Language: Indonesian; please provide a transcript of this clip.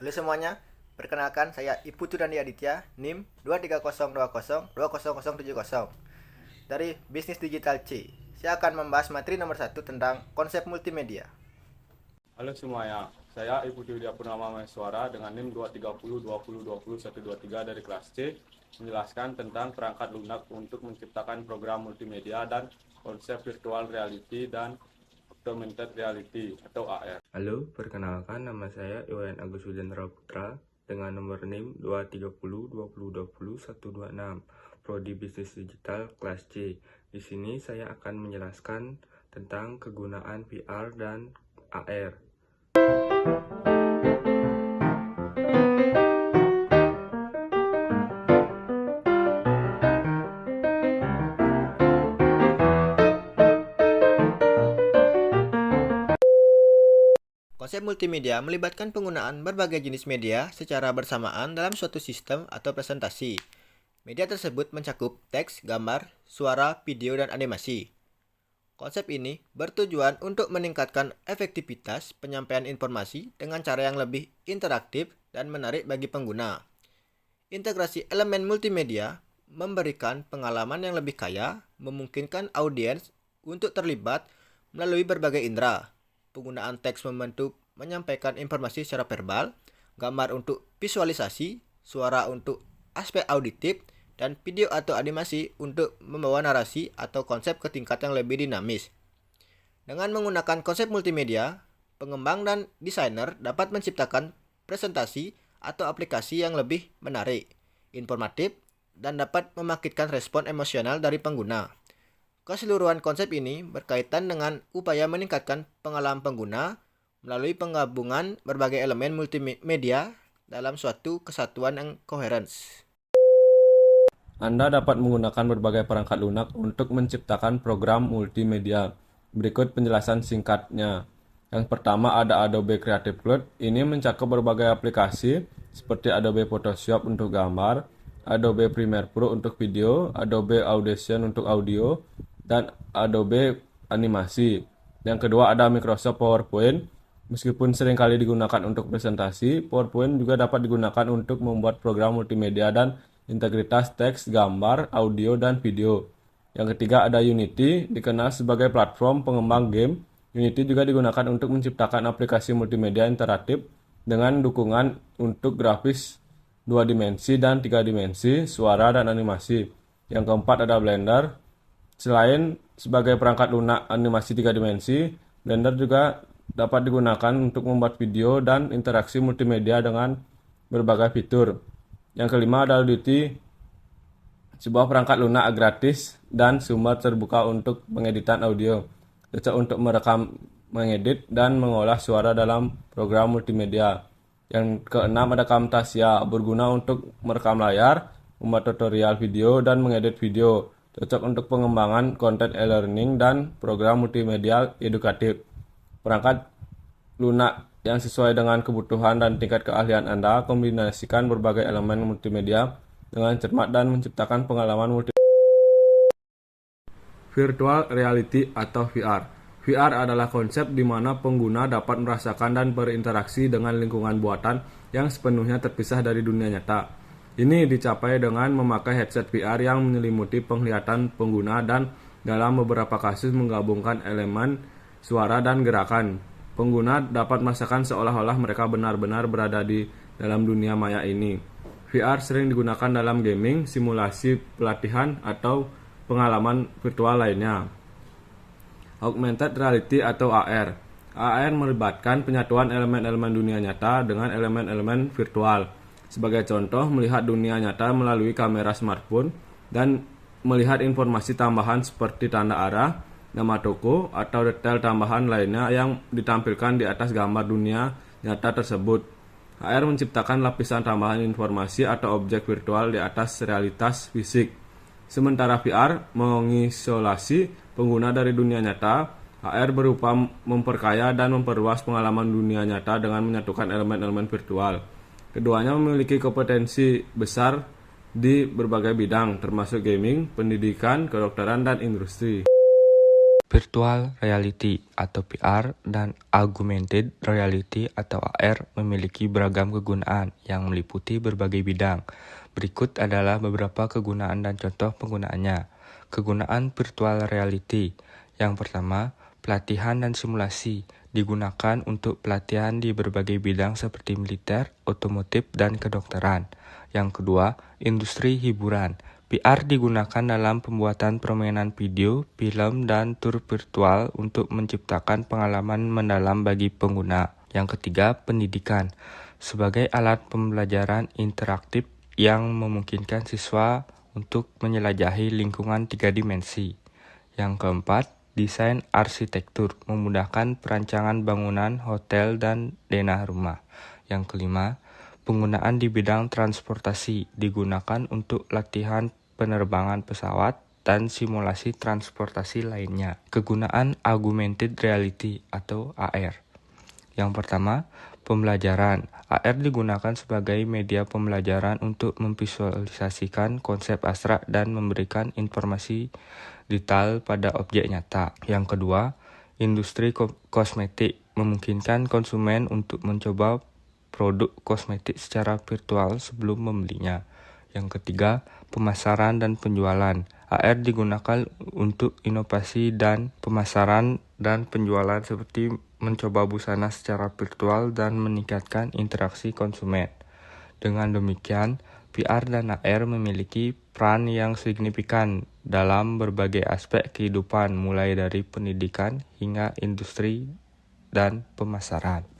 Halo semuanya, perkenalkan saya Iputu Dandi Aditya, NIM 230202070 dari Bisnis Digital C. Saya akan membahas materi nomor 1 tentang konsep multimedia. Halo semuanya, saya Ibu Yulia Purnama Maheswara dengan NIM 23020202123 dari kelas C menjelaskan tentang perangkat lunak untuk menciptakan program multimedia dan konsep virtual reality dan augmented reality atau AR. Halo, perkenalkan nama saya Iwan Agus Widendra Putra dengan nomor NIM 23020202126 Prodi Bisnis Digital kelas C. Di sini saya akan menjelaskan tentang kegunaan VR dan AR. Konsep multimedia melibatkan penggunaan berbagai jenis media secara bersamaan dalam suatu sistem atau presentasi. Media tersebut mencakup teks, gambar, suara, video, dan animasi. Konsep ini bertujuan untuk meningkatkan efektivitas penyampaian informasi dengan cara yang lebih interaktif dan menarik bagi pengguna. Integrasi elemen multimedia memberikan pengalaman yang lebih kaya, memungkinkan audiens untuk terlibat melalui berbagai indera. Penggunaan teks membantu menyampaikan informasi secara verbal, gambar untuk visualisasi, suara untuk aspek auditif, dan video atau animasi untuk membawa narasi atau konsep ke tingkat yang lebih dinamis. Dengan menggunakan konsep multimedia, pengembang dan desainer dapat menciptakan presentasi atau aplikasi yang lebih menarik, informatif, dan dapat membangkitkan respon emosional dari pengguna. Keseluruhan konsep ini berkaitan dengan upaya meningkatkan pengalaman pengguna melalui penggabungan berbagai elemen multimedia dalam suatu kesatuan yang koheren. Anda dapat menggunakan berbagai perangkat lunak untuk menciptakan program multimedia. Berikut penjelasan singkatnya. Yang pertama ada Adobe Creative Cloud. Ini mencakup berbagai aplikasi seperti Adobe Photoshop untuk gambar, Adobe Premiere Pro untuk video, Adobe Audition untuk audio, dan Adobe Animasi. Yang kedua ada Microsoft PowerPoint. Meskipun seringkali digunakan untuk presentasi, PowerPoint juga dapat digunakan untuk membuat program multimedia dan integritas teks, gambar, audio, dan video. Yang ketiga ada Unity, dikenal sebagai platform pengembang game. Unity juga digunakan untuk menciptakan aplikasi multimedia interaktif dengan dukungan untuk grafis 2 dimensi dan 3 dimensi, suara, dan animasi. Yang keempat ada Blender. Selain sebagai perangkat lunak animasi 3 dimensi, Blender juga dapat digunakan untuk membuat video dan interaksi multimedia dengan berbagai fitur. Yang kelima ada Audacity, sebuah perangkat lunak gratis dan sumber terbuka untuk pengeditan audio, cocok untuk merekam, mengedit, dan mengolah suara dalam program multimedia. Yang keenam ada Camtasia, berguna untuk merekam layar, membuat tutorial video, dan mengedit video, cocok untuk pengembangan konten e-learning dan program multimedia edukatif. Perangkat lunak yang sesuai dengan kebutuhan dan tingkat keahlian Anda kombinasikan berbagai elemen multimedia dengan cermat dan menciptakan pengalaman virtual reality atau VR. VR adalah konsep di mana pengguna dapat merasakan dan berinteraksi dengan lingkungan buatan yang sepenuhnya terpisah dari dunia nyata. Ini dicapai dengan memakai headset VR yang menyelimuti penglihatan pengguna dan dalam beberapa kasus menggabungkan elemen suara dan gerakan. Pengguna dapat merasakan seolah-olah mereka benar-benar berada di dalam dunia maya ini. VR sering digunakan dalam gaming, simulasi pelatihan, atau pengalaman virtual lainnya. Augmented reality atau AR. AR melibatkan penyatuan elemen-elemen dunia nyata dengan elemen-elemen virtual. Sebagai contoh, melihat dunia nyata melalui kamera smartphone dan melihat informasi tambahan seperti tanda arah, nama toko, atau detail tambahan lainnya yang ditampilkan di atas gambar dunia nyata tersebut. AR menciptakan lapisan tambahan informasi atau objek virtual di atas realitas fisik. Sementara VR mengisolasi pengguna dari dunia nyata, AR berupa memperkaya dan memperluas pengalaman dunia nyata dengan menyatukan elemen-elemen virtual. Keduanya memiliki kompetensi besar di berbagai bidang, termasuk gaming, pendidikan, kedokteran, dan industri. Virtual reality atau VR dan augmented reality atau AR memiliki beragam kegunaan yang meliputi berbagai bidang. Berikut adalah beberapa kegunaan dan contoh penggunaannya. Kegunaan virtual reality. Yang pertama, pelatihan dan simulasi digunakan untuk pelatihan di berbagai bidang seperti militer, otomotif, dan kedokteran. Yang kedua, industri hiburan. VR digunakan dalam pembuatan permainan video, film, dan tur virtual untuk menciptakan pengalaman mendalam bagi pengguna. Yang ketiga, pendidikan. Sebagai alat pembelajaran interaktif yang memungkinkan siswa untuk menjelajahi lingkungan 3 dimensi. Yang keempat, desain arsitektur, memudahkan perancangan bangunan, hotel, dan denah rumah. Yang kelima, penggunaan di bidang transportasi digunakan untuk latihan penerbangan pesawat dan simulasi transportasi lainnya. Kegunaan augmented reality atau AR. Yang pertama, pembelajaran. AR digunakan sebagai media pembelajaran untuk memvisualisasikan konsep abstrak dan memberikan informasi detail pada objek nyata. Yang kedua, industri kosmetik memungkinkan konsumen untuk mencoba produk kosmetik secara virtual sebelum membelinya. Yang ketiga, pemasaran dan penjualan. AR digunakan untuk inovasi dan pemasaran dan penjualan seperti mencoba busana secara virtual dan meningkatkan interaksi konsumen. Dengan demikian, VR dan AR memiliki peran yang signifikan dalam berbagai aspek kehidupan mulai dari pendidikan hingga industri dan pemasaran.